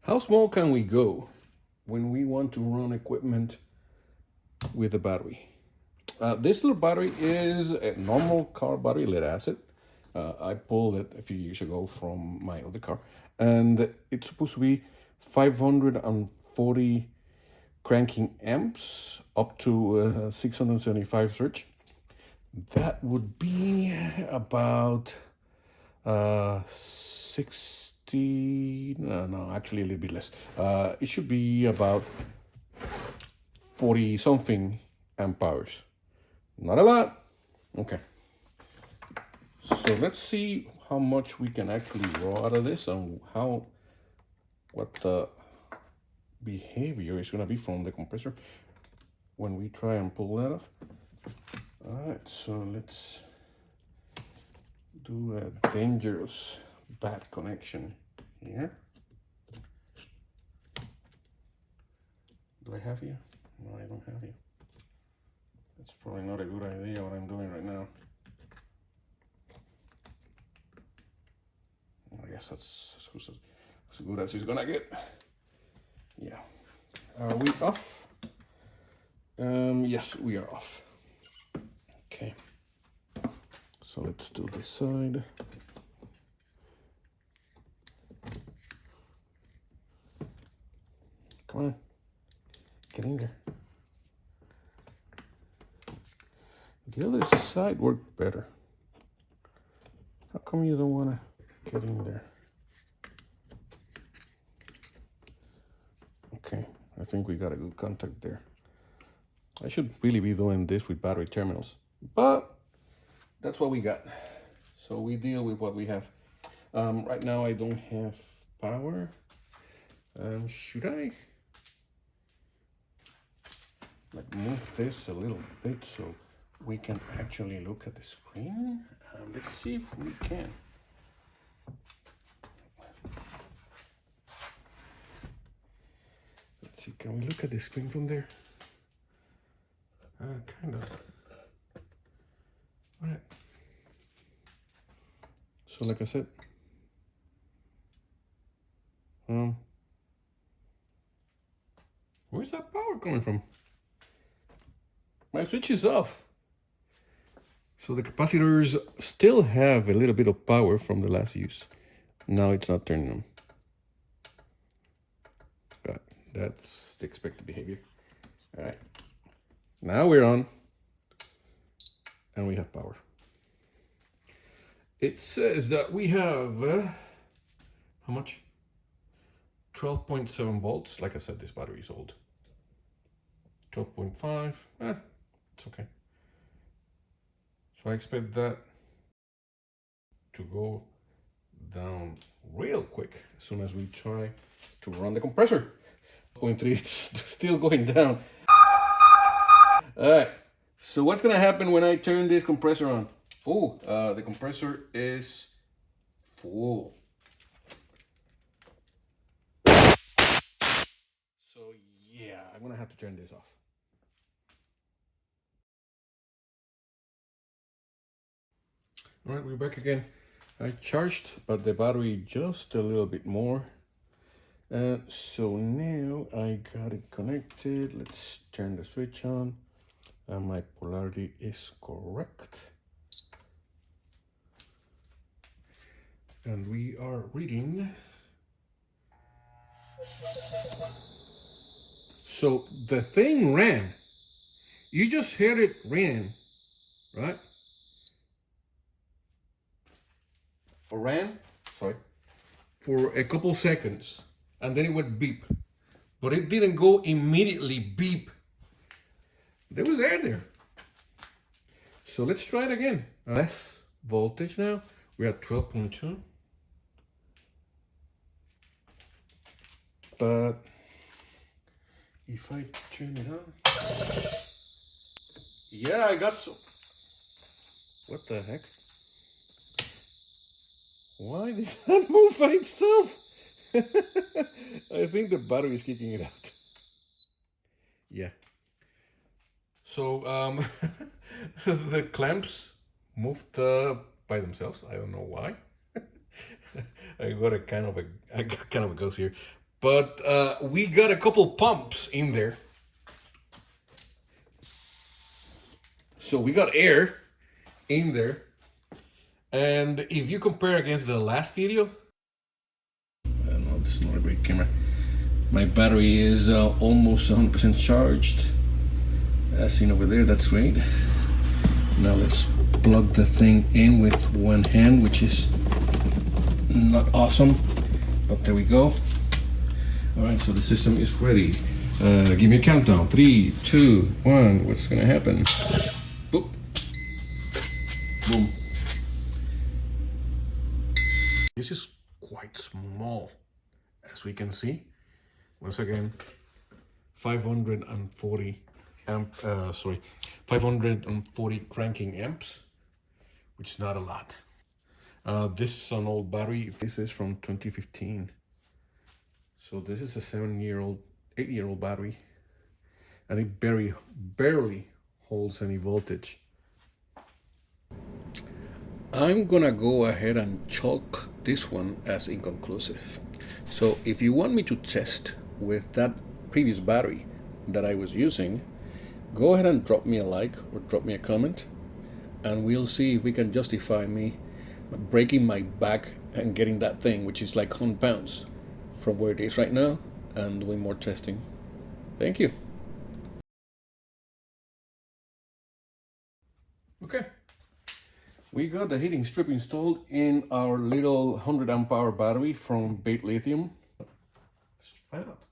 How small can we go when we want to run equipment with a battery? This little battery is a normal car battery, lead acid. I pulled it a few years ago from my other car, and it's supposed to be 540 cranking amps up to 675 surge. That would be about 60, no, actually a little bit less. It should be about 40 something amp hours. Not a lot. Okay. So let's see how much we can actually draw out of this and what the behavior is going to be from the compressor when we try and pull that off. All right, so let's do a dangerous bad connection here. Do I have you? No, I don't have you. That's probably not a good idea what I'm doing right now. I guess that's as good as it's gonna get. Yeah. Are we off? Yes, we are off. Okay. So let's do this side. Come on. Get in there. The other side worked better. How come you don't want to get in there? Okay, I think we got a good contact there. I should really be doing this with battery terminals, but that's what we got. So we deal with what we have. Right now I don't have power. Should I like move this a little bit so we can actually look at the screen? Let's see if we can. Let's see, can we look at the screen from there? Kind of. All right. So like I said, where's that power coming from? My switch is off. So the capacitors still have a little bit of power from the last use. Now it's not turning on. But that's the expected behavior. All right. Now we're on. And we have power. It says that we have, how much? 12.7 volts. Like I said, this battery is old. 12.5, it's okay. So I expect that to go down real quick as soon as we try to run the compressor. 0.3, it's still going down. All right, so what's gonna happen when I turn this compressor on? Oh, the compressor is full. So yeah, I'm gonna have to turn this off. All right, we're back again. I charged, but the battery just a little bit more. So now I got it connected. Let's turn the switch on. And my polarity is correct. And we are reading. So the thing ran. You just heard it ran, right? Or ran, sorry, for a couple seconds. And then it went beep. But it didn't go immediately beep. There was air there. So let's try it again. Less voltage now. We're at 12.2. But if I turn it on, yeah, I got some. What the heck? Why did that move by itself? I think the battery is kicking it out. Yeah. So the clamps moved by themselves. I don't know why. I got kind of a ghost here, But we got a couple pumps in there. So we got air in there. And if you compare against the last video, I don't know, this is not a great camera. My battery is almost 100% charged. As seen over there, that's great. Now let's plug the thing in with one hand, which is not awesome, but there we go. All right, so the system is ready. Give me a countdown. 3, 2, 1. What's gonna happen? Boop. Boom. This is quite small, as we can see. Once again, 540 cranking amps, which is not a lot. This is an old battery. This is from 2015. So this is a 8-year-old battery, and it barely holds any voltage. I'm gonna go ahead and chalk this one as inconclusive. So if you want me to test with that previous battery that I was using, go ahead and drop me a like or drop me a comment, and we'll see if we can justify me breaking my back and getting that thing, which is like 100 pounds, from where it is right now, and doing more testing. Thank you. Okay. We got the heating strip installed in our little 100 amp hour battery from Bait Lithium. Let's try it out.